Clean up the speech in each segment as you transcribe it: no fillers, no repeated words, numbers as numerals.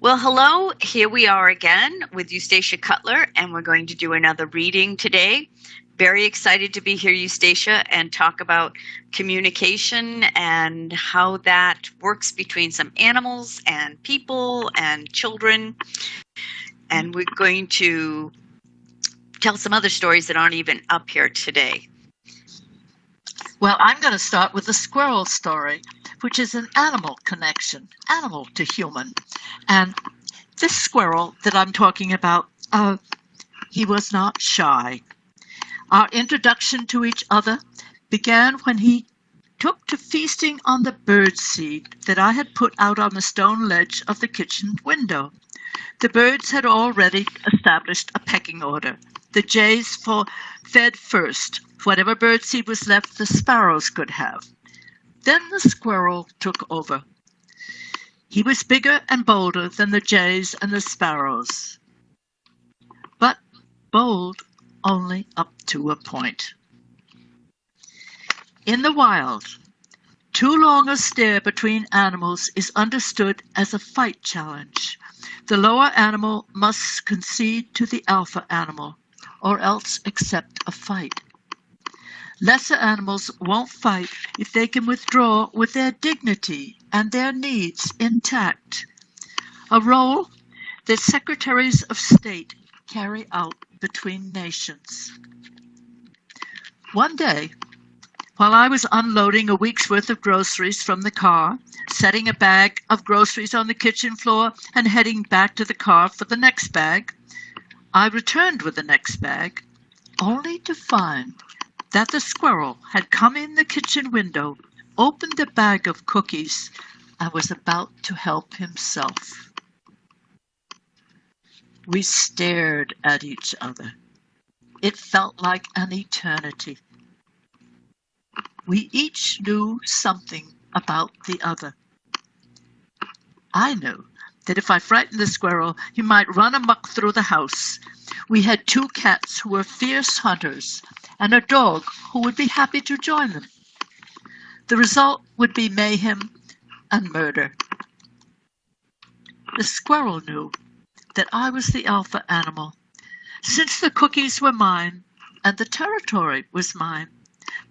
Well, hello. Here we are again with Eustacia Cutler, and we're going to do another reading today. Very excited to be here, Eustacia, and talk about communication and how that works between some animals and people and children. And we're going to tell some other stories that aren't even up here today. Well, I'm going to start with the squirrel story, which is an animal connection, animal to human. And this squirrel that I'm talking about, he was not shy. Our introduction to each other began when he took to feasting on the birdseed that I had put out on the stone ledge of the kitchen window. The birds had already established a pecking order. The jays fed first. Whatever birdseed was left, the sparrows could have. Then the squirrel took over. He was bigger and bolder than the jays and the sparrows, but bold only up to a point. In the wild, too long a stare between animals is understood as a fight challenge. The lower animal must concede to the alpha animal, or else accept a fight. Lesser animals won't fight if they can withdraw with their dignity and their needs intact, a role that secretaries of state carry out between nations. One day, while I was unloading a week's worth of groceries from the car, setting a bag of groceries on the kitchen floor and heading back to the car for the next bag, I returned with the next bag, only to find that the squirrel had come in the kitchen window, opened a bag of cookies, and was about to help himself. We stared at each other. It felt like an eternity. We each knew something about the other. I knew that if I frightened the squirrel, he might run amok through the house. We had 2 cats who were fierce hunters, and a dog who would be happy to join them. The result would be mayhem and murder. The squirrel knew that I was the alpha animal. Since the cookies were mine and the territory was mine,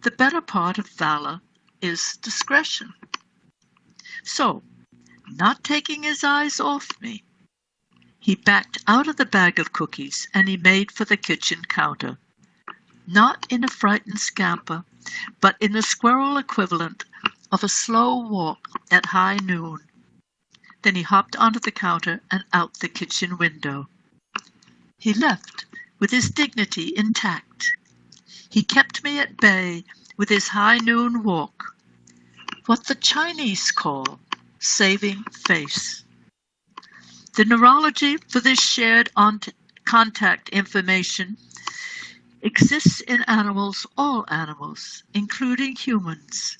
the better part of valor is discretion. So, not taking his eyes off me, he backed out of the bag of cookies and he made for the kitchen counter. Not in a frightened scamper, but in the squirrel equivalent of a slow walk at high noon. Then he hopped onto the counter and out the kitchen window. He left with his dignity intact. He kept me at bay with his high noon walk, what the Chinese call saving face. The neurology for this shared contact information exists in animals, all animals, including humans,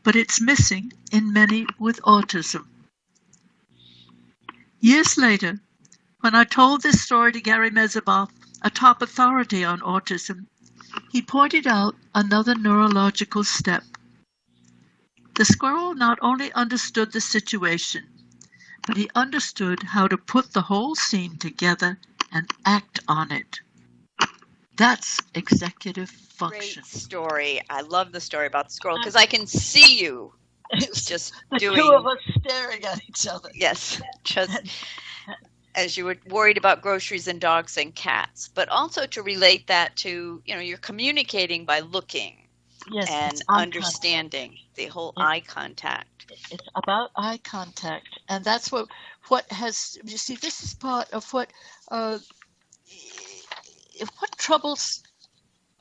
but it's missing in many with autism. Years later, when I told this story to Gary Mezaboff, a top authority on autism, he pointed out another neurological step. The squirrel not only understood the situation, but he understood how to put the whole scene together and act on it. That's executive function. Great story. I love the story about the squirrel because I can see you just the doing. 2 of us staring at each other. Yes, just as you were worried about groceries and dogs and cats, but also to relate that to, you're communicating by looking. Yes, and understanding the whole eye contact. It's about eye contact, and that's what has. You see, this is part of what troubles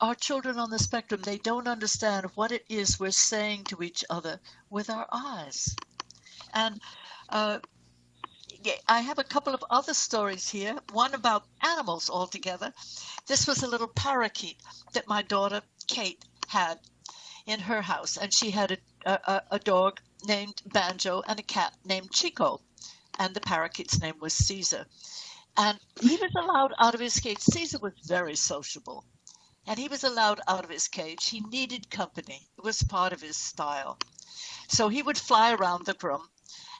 our children on the spectrum. They don't understand what it is we're saying to each other with our eyes. And I have a couple of other stories here. One about animals altogether. This was a little parakeet that my daughter Kate had in her house, and she had a dog named Banjo and a cat named Chico, and the parakeet's name was Caesar. And he was allowed out of his cage. Caesar was very sociable, and he was allowed out of his cage. He needed company. It was part of his style. So he would fly around the room,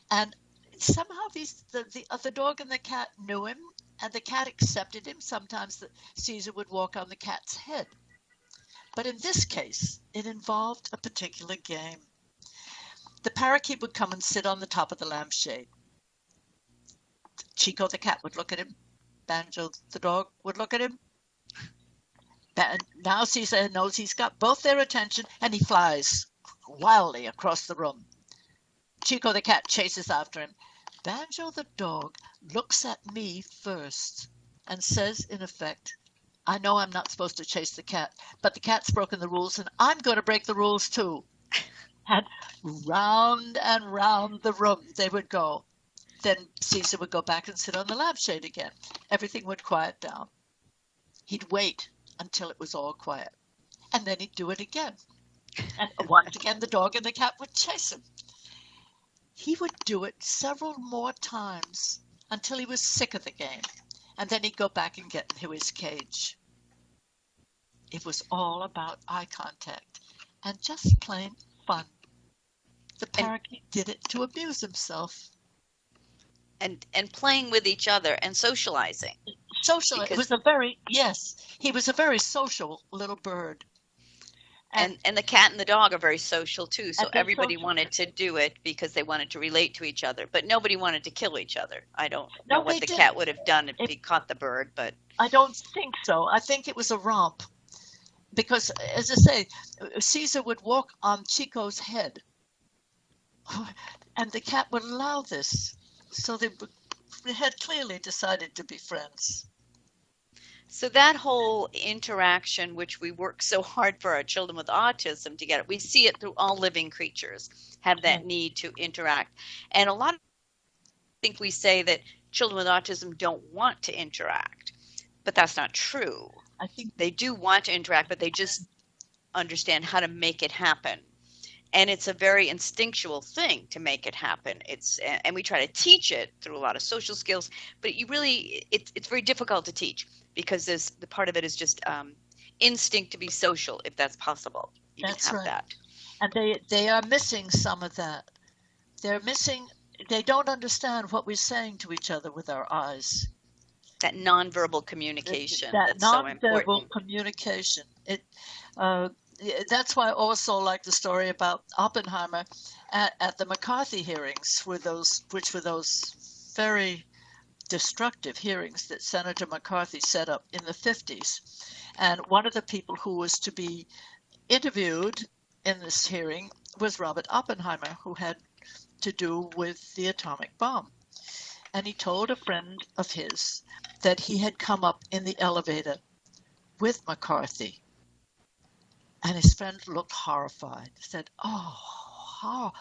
and somehow the dog and the cat knew him, and the cat accepted him. Sometimes Caesar would walk on the cat's head. But in this case, it involved a particular game. The parakeet would come and sit on the top of the lampshade. Chico the cat would look at him. Banjo the dog would look at him. Now Caesar knows he's got both their attention, and he flies wildly across the room. Chico the cat chases after him. Banjo the dog looks at me first and says, in effect, I know I'm not supposed to chase the cat, but the cat's broken the rules, and I'm going to break the rules too. And round the room they would go. Then Caesar would go back and sit on the lampshade again. Everything would quiet down. He'd wait until it was all quiet. And then he'd do it again. And once again, the dog and the cat would chase him. He would do it several more times until he was sick of the game. And then he'd go back and get into his cage. It was all about eye contact and just plain fun. The parakeet did it to amuse himself. And playing with each other and socializing. It was he was a very social little bird. And the cat and the dog are very social too. So everybody wanted to do it because they wanted to relate to each other, but nobody wanted to kill each other. I don't know what the cat would have done if he caught the bird, but I don't think so. I think it was a romp. Because, as I say, Caesar would walk on Chico's head. And the cat would allow this. So they had clearly decided to be friends. So that whole interaction, which we work so hard for our children with autism to get it, we see it through all living creatures, have that need to interact. And a lot of think we say that children with autism don't want to interact, but that's not true. I think they do want to interact, but they just understand how to make it happen. And it's a very instinctual thing to make it happen. And we try to teach it through a lot of social skills, but it's very difficult to teach because the part of it is just instinct to be social, if that's possible. That's right. That. And they are missing some of that. They don't understand what we're saying to each other with our eyes. That nonverbal communication. That nonverbal communication. That's why I also like the story about Oppenheimer at the McCarthy hearings, which were those very destructive hearings that Senator McCarthy set up in the 50s. And one of the people who was to be interviewed in this hearing was Robert Oppenheimer, who had to do with the atomic bomb. And he told a friend of his that he had come up in the elevator with McCarthy. And his friend looked horrified, said, oh,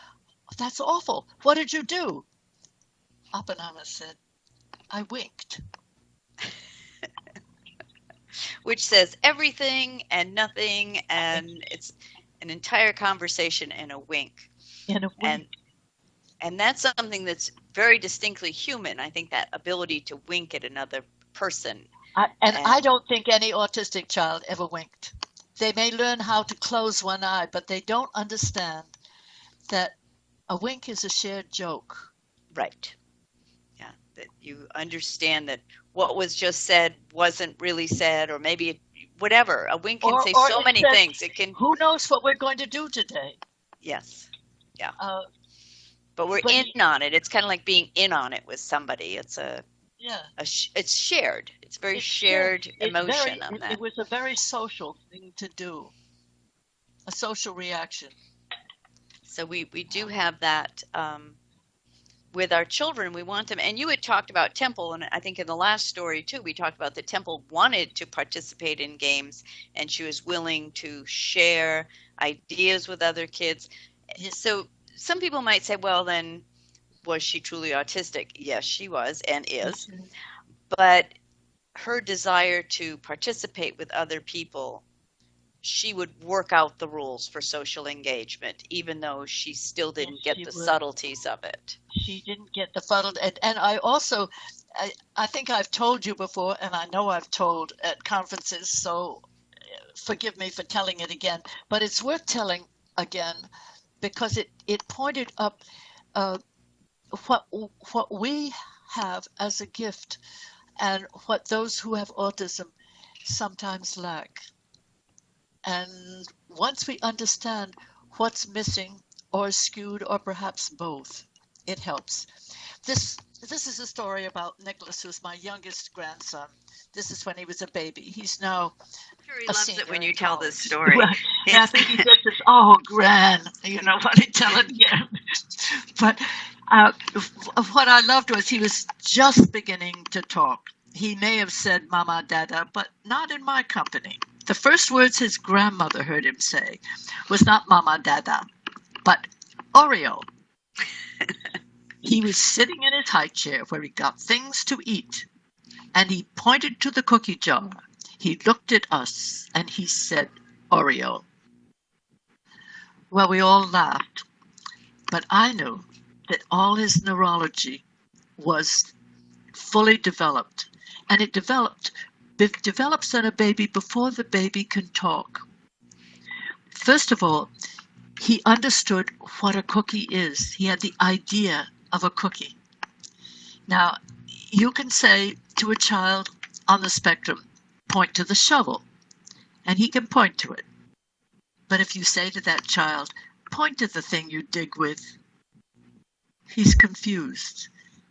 that's awful. What did you do? Oppenheimer said, I winked. Which says everything and nothing, and it's an entire conversation in a wink. In a wink. And that's something that's very distinctly human. I think that ability to wink at another person. I don't think any autistic child ever winked. They may learn how to close one eye, but they don't understand that a wink is a shared joke. Right. Yeah. That you understand that what was just said wasn't really said, or maybe whatever. A wink can say so many things. It can. Who knows what we're going to do today? Yes. Yeah. But we're in on it. It's kind of like being in on it with somebody. It's it's shared. It's very shared emotion on that. It was a very social thing to do. A social reaction. So we do have that with our children. We want them. And you had talked about Temple, and I think in the last story too, we talked about that Temple wanted to participate in games, and she was willing to share ideas with other kids. So some people might say, well, then, was she truly autistic? Yes, she was and is. Mm-hmm. But her desire to participate with other people, she would work out the rules for social engagement, even though she still didn't get the subtleties of it. She didn't get the subtleties. And I also, I think I've told you before, and I know I've told at conferences, so forgive me for telling it again, but it's worth telling again, because it pointed up what what we have as a gift and what those who have autism sometimes lack. And once we understand what's missing or skewed or perhaps both, it helps. This is a story about Nicholas, who's my youngest grandson. This is when he was a baby. He's now Sure, he a loves it senior when in you tell this college. story. Right. And I think he says this, oh, Gran, you know, when he tell it again. But what I loved was he was just beginning to talk. He may have said Mama, Dada, but not in my company. The first words his grandmother heard him say was not Mama, Dada, but Oreo. He was sitting in his high chair where he got things to eat, and he pointed to the cookie jar. He looked at us, and he said, Oreo. Well, we all laughed, but I knew that all his neurology was fully developed, and it develops in a baby before the baby can talk. First of all, he understood what a cookie is. He had the idea of a cookie. Now, you can say to a child on the spectrum, point to the shovel, and he can point to it. But if you say to that child, point to the thing you dig with, he's confused.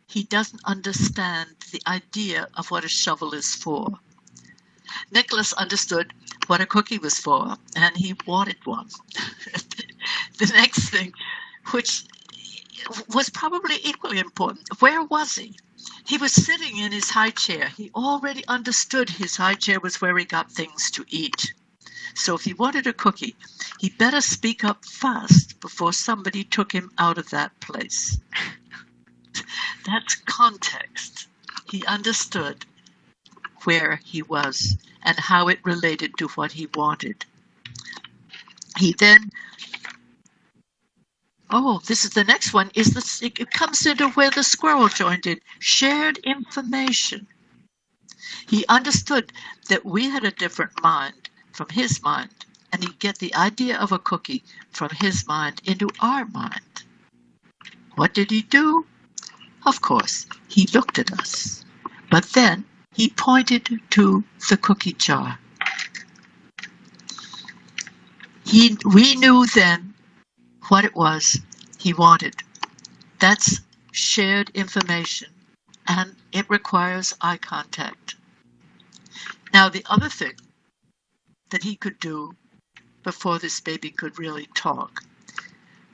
He doesn't understand the idea of what a shovel is for. Nicholas understood what a cookie was for, and he wanted one. The next thing, which was probably equally important, where was he? He was sitting in his high chair. He already understood his high chair was where he got things to eat. So if he wanted a cookie, he better speak up fast before somebody took him out of that place. That's context. He understood where he was and how it related to what he wanted. He then, this is the next one, it comes into where the squirrel joined in, shared information. He understood that we had a different mind from his mind, and he'd get the idea of a cookie from his mind into our mind. What did he do? Of course, he looked at us, but then he pointed to the cookie jar. We knew then what it was he wanted. That's shared information, and it requires eye contact. Now, the other thing that he could do before this baby could really talk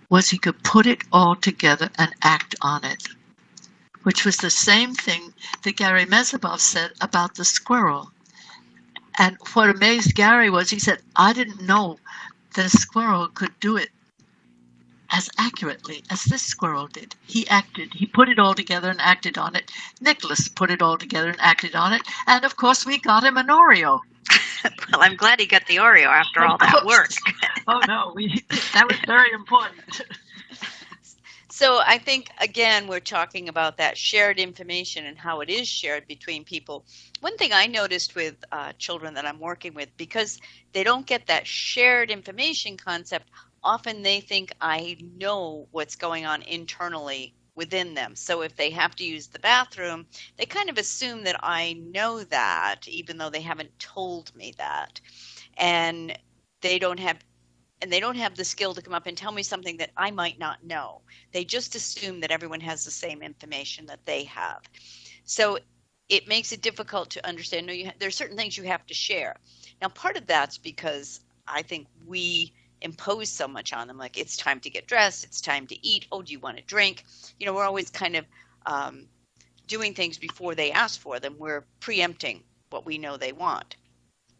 was he could put it all together and act on it, which was the same thing that Gary Mezebov said about the squirrel. And what amazed Gary was he said, I didn't know that a squirrel could do it as accurately as this squirrel did. He put it all together and acted on it. Nicholas put it all together and acted on it. And of course, we got him an Oreo. Well, I'm glad he got the Oreo after all that work. Oh, no, that was very important. So I think, again, we're talking about that shared information and how it is shared between people. One thing I noticed with children that I'm working with, because they don't get that shared information concept, often they think I know what's going on internally within them. So if they have to use the bathroom, they kind of assume that I know that, even though they haven't told me that. And they don't have the skill to come up and tell me something that I might not know. They just assume that everyone has the same information that they have. So it makes it difficult to understand. No, there are certain things you have to share. Now, part of that's because I think we impose so much on them, like it's time to get dressed, it's time to eat, oh, do you want a drink? You know, we're always kind of doing things before they ask for them. We're preempting what we know they want.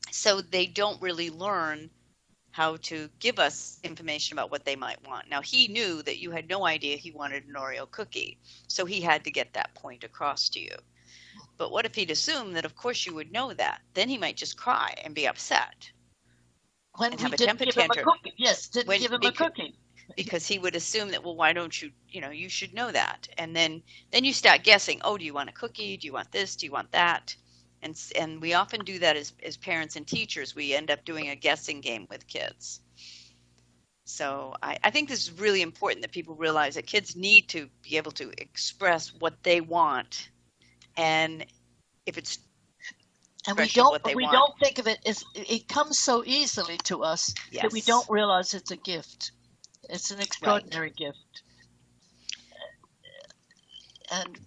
So they don't really learn how to give us information about what they might want. Now, he knew that you had no idea he wanted an Oreo cookie, so he had to get that point across to you. But what if he'd assumed that, of course, you would know that? Then he might just cry and be upset. When we didn't give him a cookie. Yes, didn't give him a cookie. Because he would assume that, well, why don't you, you should know that. And then you start guessing, oh, do you want a cookie? Do you want this? Do you want that? And we often do that as parents and teachers. We end up doing a guessing game with kids. So I think this is really important that people realize that kids need to be able to express what they want, and if it's And we expression of don't what they we want. don't think of it as it comes so easily to us that we don't Yes, realize it's a gift. It's an right. extraordinary gift. And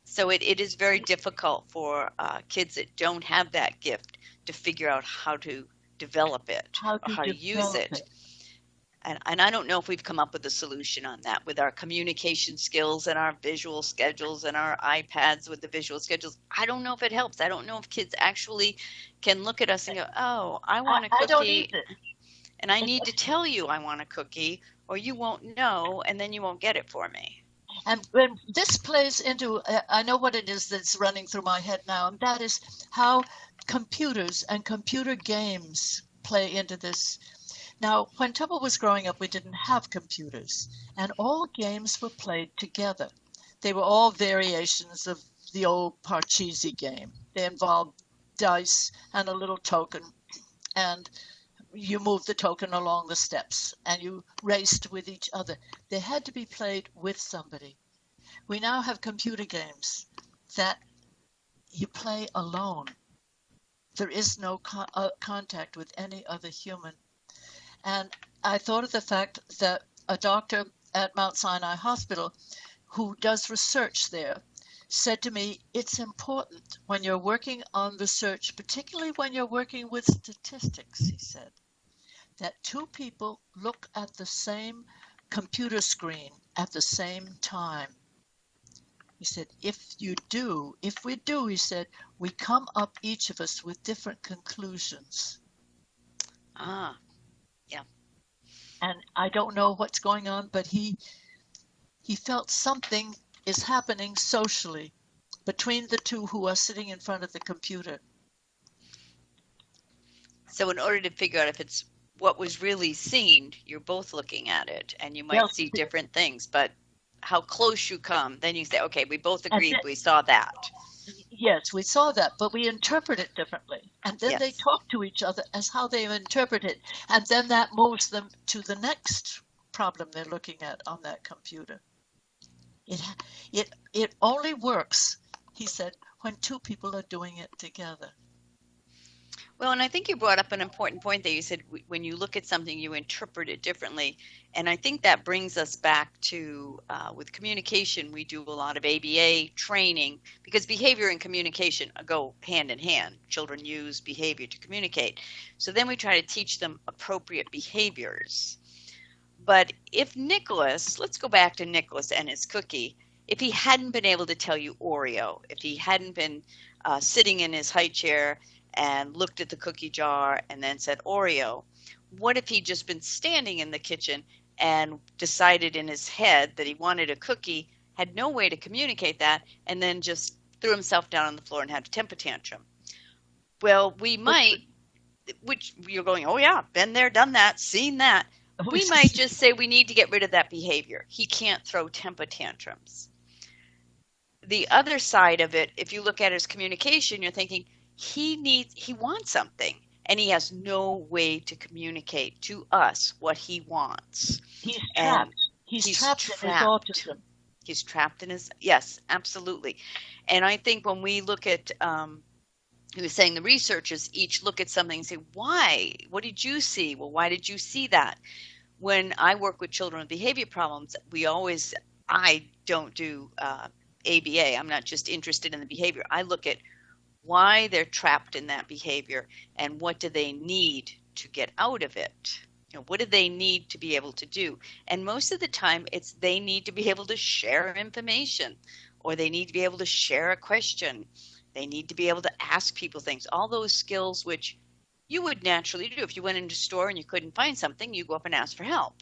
So it is very difficult for kids that don't have that gift to figure out how to develop it how or to how to use develop it. it. And I don't know if we've come up with a solution on that with our communication skills and our visual schedules and our iPads with the visual schedules. I don't know if it helps. I don't know if kids actually can look at us and go, oh, I want a I don't cookie either. and I need to tell you I want a cookie or you won't know and then you won't get it for me. And when this plays into, I know what it is that's running through my head now, and that is how computers and computer games play into this. Now, when Tubble was growing up, we didn't have computers, and all games were played together. They were all variations of the old Parcheesi game. They involved dice and a little token, and you moved the token along the steps, and you raced with each other. They had to be played with somebody. We now have computer games that you play alone. There is no contact with any other human. And I thought of the fact that a doctor at Mount Sinai Hospital who does research there said to me, it's important when you're working on research, particularly when you're working with statistics, he said, that two people look at the same computer screen at the same time. He said, if we do, he said, we come up, each of us, with different conclusions. Ah, yeah. And I don't know what's going on, but he felt something is happening socially between the two who are sitting in front of the computer. So in order to figure out if it's what was really seen, you're both looking at it and you might see different things, but how close you come, then you say, okay, we both agreed we saw that. Yes, we saw that, but we interpret it differently. And then Yes. they talk to each other as how they interpret it. And then that moves them to the next problem they're looking at on that computer. It only works, he said, when two people are doing it together. Well, and I think you brought up an important point there. You said when you look at something, you interpret it differently. And I think that brings us back to, with communication, we do a lot of ABA training because behavior and communication go hand in hand. Children use behavior to communicate. So then we try to teach them appropriate behaviors. But if Nicholas, let's go back to Nicholas and his cookie, if he hadn't been able to tell you Oreo, if he hadn't been sitting in his high chair and looked at the cookie jar and then said Oreo, what if he'd just been standing in the kitchen and decided in his head that he wanted a cookie, had no way to communicate that, and then just threw himself down on the floor and had a temper tantrum? Well, we might, which you're going, oh yeah, been there, done that, seen that. We might just say we need to get rid of that behavior. He can't throw temper tantrums. The other side of it, if you look at his communication, you're thinking he wants something and he has no way to communicate to us what he wants. He's trapped. He's trapped in his autism. He's trapped in his, yes, absolutely. And I think when we look at, he was saying the researchers each look at something and say, why? What did you see? Well, why did you see that? When I work with children with behavior problems, I don't do ABA. I'm not just interested in the behavior. I look at why they're trapped in that behavior and what do they need to get out of it. You know, what do they need to be able to do? And most of the time it's they need to be able to share information, or they need to be able to share a question. They need to be able to ask people things, all those skills which you would naturally do. If you went into a store and you couldn't find something, you go up and ask for help.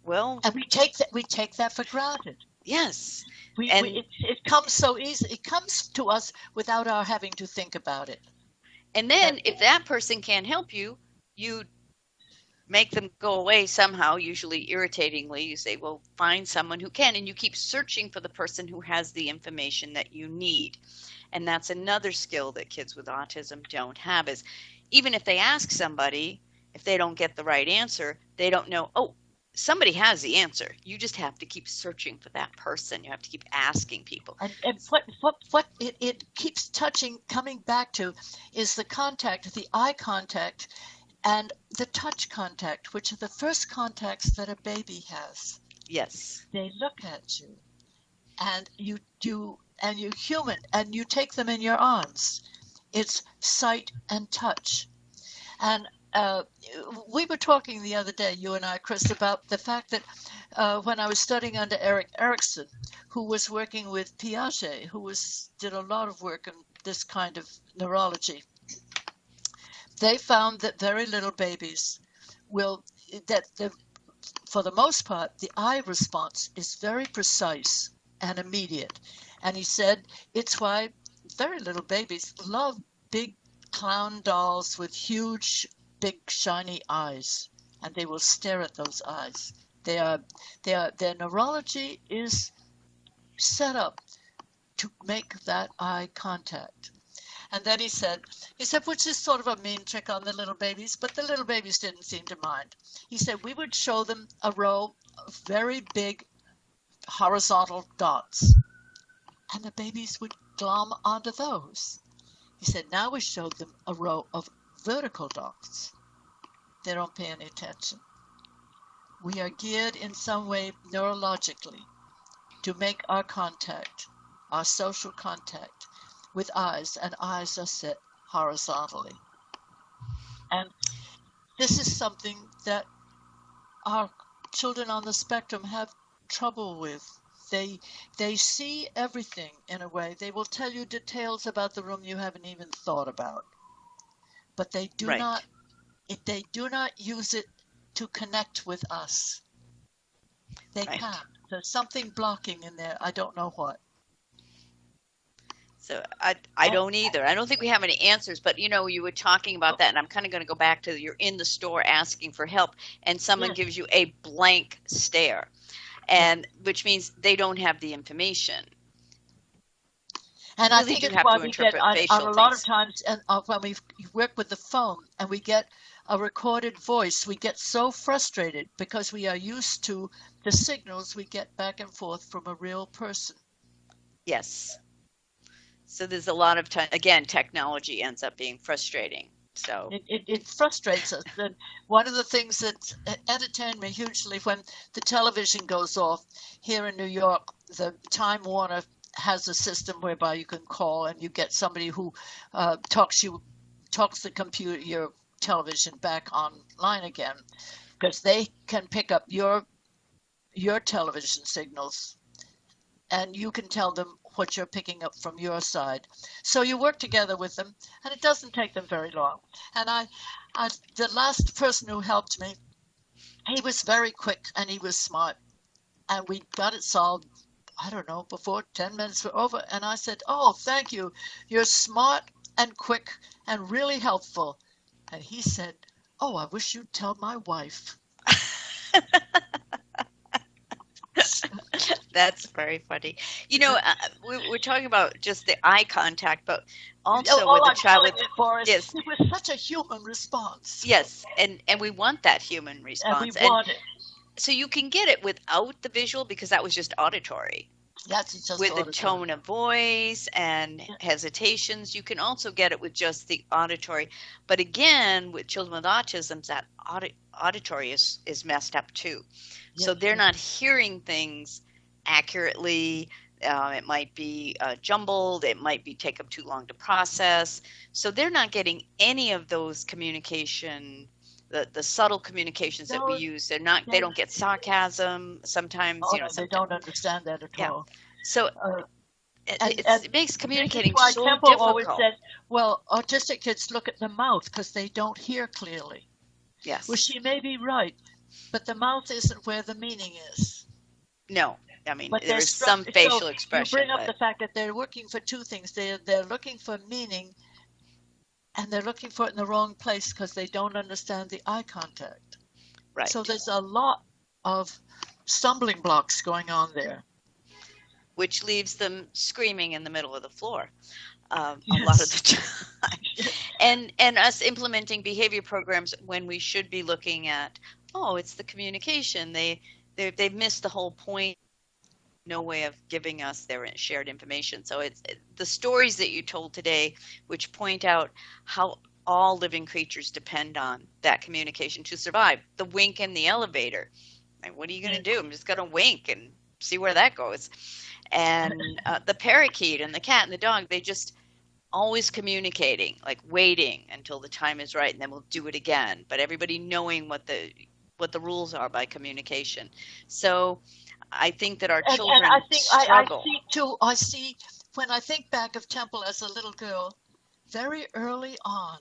Well, and we take that for granted. Yes. It comes so easy. It comes to us without our having to think about it. And then if that person can't help you, you make them go away somehow, usually irritatingly. You say, well, find someone who can, and you keep searching for the person who has the information that you need. And that's another skill that kids with autism don't have, is even if they ask somebody, if they don't get the right answer, they don't know, oh, somebody has the answer. You just have to keep searching for that person. You have to keep asking people. And what it keeps coming back to is the contact, the eye contact, and the touch contact, which are the first contacts that a baby has. Yes. They look at you, and you human, and you take them in your arms. It's sight and touch. And we were talking the other day, you and I, Chris, about the fact that when I was studying under Erik Erikson, who was working with Piaget, who did a lot of work in this kind of neurology, they found that very little babies for the most part, the eye response is very precise and immediate. And he said it's why very little babies love big clown dolls with huge, big, shiny eyes, and they will stare at those eyes. Their neurology is set up to make that eye contact. And then he said, which is sort of a mean trick on the little babies, but the little babies didn't seem to mind. He said we would show them a row of very big horizontal dots, and the babies would glom onto those. He said now we showed them a row of vertical dots. They don't pay any attention. We are geared in some way neurologically to make our contact, our social contact, with eyes, and eyes are set horizontally. And this is something that our children on the spectrum have trouble with. They see everything in a way. They will tell you details about the room you haven't even thought about. But they do not use it to connect with us. They can't. There's something blocking in there. I don't know what. So I don't either. I don't think we have any answers, but you were talking about that, and I'm kind of going to go back to you're in the store asking for help, and someone gives you a blank stare, and which means they don't have the information. And I think it's why we get on a lot of times, and when we work with the phone and we get a recorded voice, we get so frustrated because we are used to the signals we get back and forth from a real person. Yes. So there's a lot of time. Again, technology ends up being frustrating. So it frustrates us. And one of the things that entertained me hugely when the television goes off here in New York, the Time Warner has a system whereby you can call and you get somebody who talks the computer, your television back online again, because they can pick up your television signals, and you can tell them what you're picking up from your side. So you work together with them, and it doesn't take them very long. And the last person who helped me, he was very quick and he was smart, and we got it solved, I don't know, before 10 minutes were over. And I said, oh, thank you. You're smart and quick and really helpful. And he said, oh, I wish you'd tell my wife. That's very funny. We're talking about just the eye contact, but also with a child with yes, it was such a human response. Yes, and we want that human response. And we want it. So you can get it without the visual because that was just auditory. That's just with auditory. A tone of voice and hesitations. You can also get it with just the auditory. But again, with children with autism, that auditory is messed up too. So they're not hearing things accurately. It might be jumbled. It might be take them too long to process. So they're not getting any of those communication, the subtle communications that we use. They don't get sarcasm sometimes. They don't understand that at all. So it makes communicating so Temple difficult. Always said, well, autistic kids look at the mouth because they don't hear clearly. Yes. Well, she may be right, but the mouth isn't where the meaning is. No. I mean, there's some facial expression. You bring up the fact that they're looking for two things. They're looking for meaning, and they're looking for it in the wrong place because they don't understand the eye contact. Right. So there's a lot of stumbling blocks going on there. Which leaves them screaming in the middle of the floor. a lot of Yes. the time. And us implementing behavior programs when we should be looking at, oh, it's the communication. They've missed the whole point. No way of giving us their shared information. So it's the stories that you told today, which point out how all living creatures depend on that communication to survive. The wink in the elevator. Like, what are you going to do? I'm just going to wink and see where that goes. And the parakeet and the cat and the dog, they just always communicating, like waiting until the time is right, and then we'll do it again. But everybody knowing what the rules are by communication. So I think that our children and I think struggle. I see too. I see when I think back of Temple as a little girl, very early on,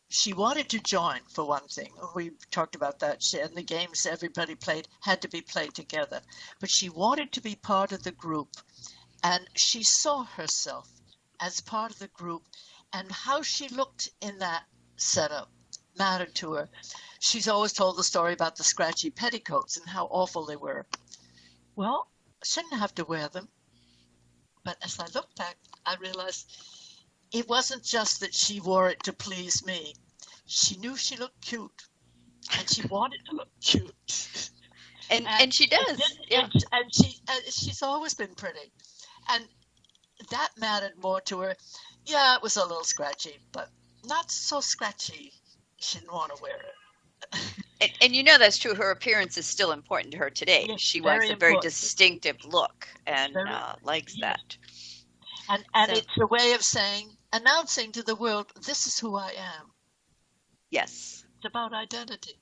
she wanted to join for one thing. We talked about that. And the games everybody played had to be played together. But she wanted to be part of the group, and she saw herself as part of the group, and how she looked in that setup mattered to her. She's always told the story about the scratchy petticoats and how awful they were. Well, I shouldn't have to wear them. But as I look back, I realized it wasn't just that she wore it to please me. She knew she looked cute, and she wanted to look cute. And she does. Yeah. And she's always been pretty. And that mattered more to her. Yeah, it was a little scratchy, but not so scratchy. She didn't want to wear it. And you know that's true. Her appearance is still important to her today. Yes, She very wants a very important. distinctive look and likes yes. that. And So- it's a way of announcing to the world, this is who I am. Yes. It's about identity.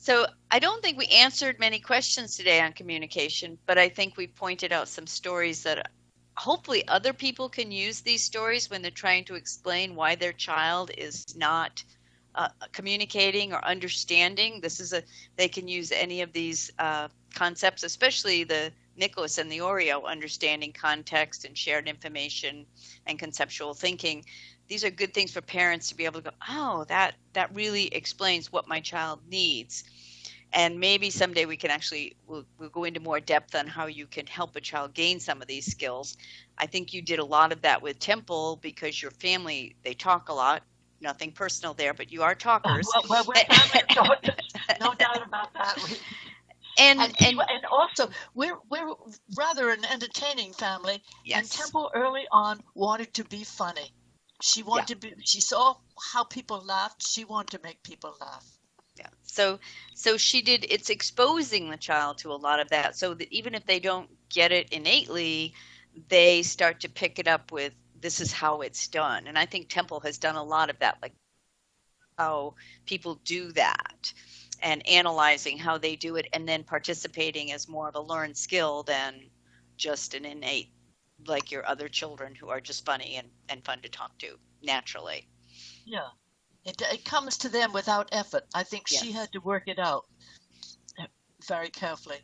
So I don't think we answered many questions today on communication, but I think we pointed out some stories that hopefully other people can use these stories when they're trying to explain why their child is not communicating or understanding. They can use any of these concepts, especially the Nicholas and the Oreo, understanding context and shared information and conceptual thinking. These are good things for parents to be able to go, oh, that really explains what my child needs. And maybe someday we can we'll go into more depth on how you can help a child gain some of these skills. I think you did a lot of that with Temple because your family, they talk a lot. Nothing personal there, but you are talkers. Well, we're family talkers. No doubt about that. And also, we're rather an entertaining family. Yes. And Temple early on wanted to be funny. She wanted to be. She saw how people laughed. She wanted to make people laugh. Yeah. So she did. It's exposing the child to a lot of that, so that even if they don't get it innately, they start to pick it up with, this is how it's done. And I think Temple has done a lot of that, like how people do that and analyzing how they do it and then participating as more of a learned skill than just an innate, like your other children who are just funny and fun to talk to naturally. Yeah. It comes to them without effort. I think Yes. she had to work it out very carefully.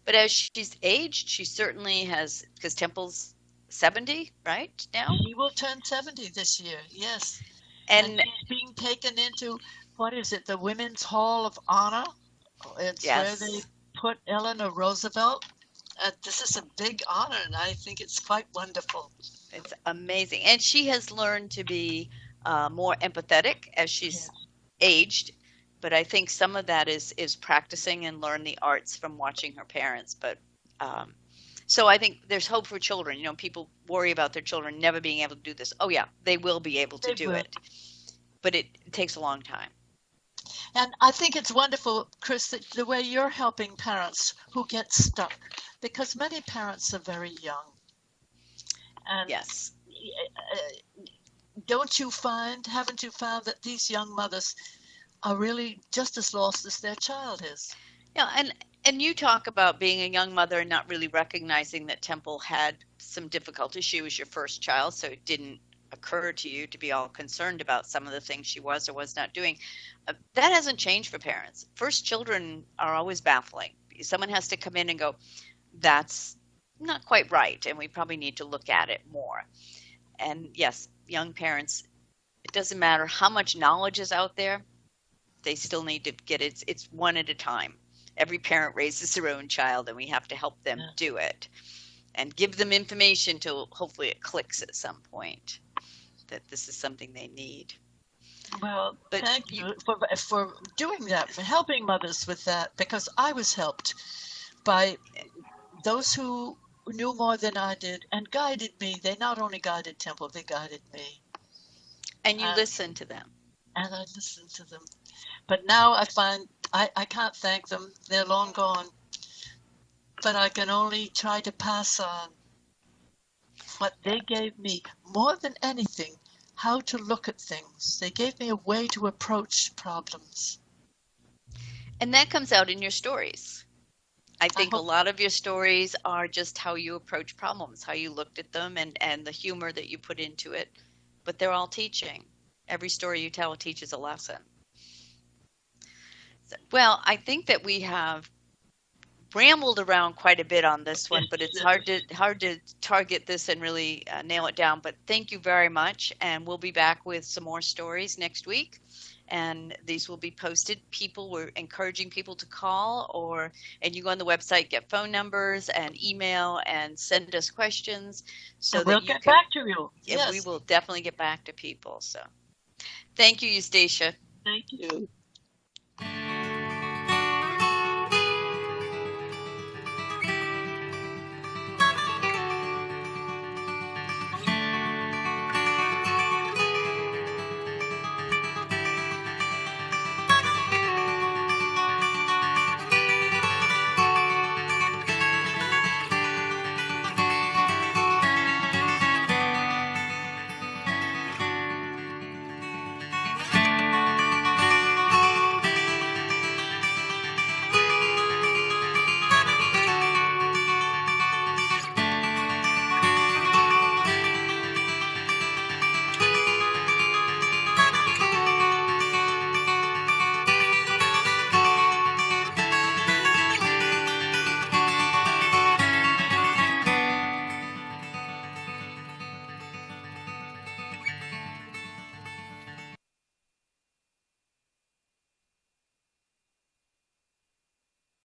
But as she's aged, she certainly has, because Temple's 70, right, now? She will turn 70 this year, yes. And she's being taken into, what is it, the Women's Hall of Honor? It's Yes. where they put Eleanor Roosevelt. This is a big honor, and I think it's quite wonderful. It's amazing. And she has learned to be more empathetic as she's aged. But I think some of that is practicing and learn the arts from watching her parents. But so I think there's hope for children. You know, people worry about their children never being able to do this. Oh, yeah, they will be able to do it. But it takes a long time. And I think it's wonderful, Chris, that the way you're helping parents who get stuck, because many parents are very young. And Yes. Haven't you found that these young mothers are really just as lost as their child is? Yeah, and you talk about being a young mother and not really recognizing that Temple had some difficulties. She was your first child, so it didn't occur to you to be all concerned about some of the things she was or was not doing. That hasn't changed for parents. First children are always baffling. Someone has to come in and go, that's not quite right, and we probably need to look at it more. And yes, young parents, it doesn't matter how much knowledge is out there, they still need to get it. It's one at a time. Every parent raises their own child, and we have to help them do it. and give them information till hopefully it clicks at some point that this is something they need. Well, But thank you for doing that, for helping mothers with that, because I was helped by those who knew more than I did and guided me. They not only guided Temple, they guided me. And you listen to them. And I listened to them. But now I find I can't thank them. They're long gone. But I can only try to pass on what they gave me, more than anything, how to look at things. They gave me a way to approach problems. And that comes out in your stories. I think a lot of your stories are just how you approach problems, how you looked at them, and the humor that you put into it. But they're all teaching. Every story you tell teaches a lesson. Well, I think that we have rambled around quite a bit on this one, but it's hard to target this and really nail it down. But thank you very much, and we'll be back with some more stories next week, and these will be posted. We're encouraging people to call, and you go on the website, get phone numbers and email, and send us questions so we'll get back to you. Yes, we will definitely get back to people. So thank you, Eustacia. Thank you.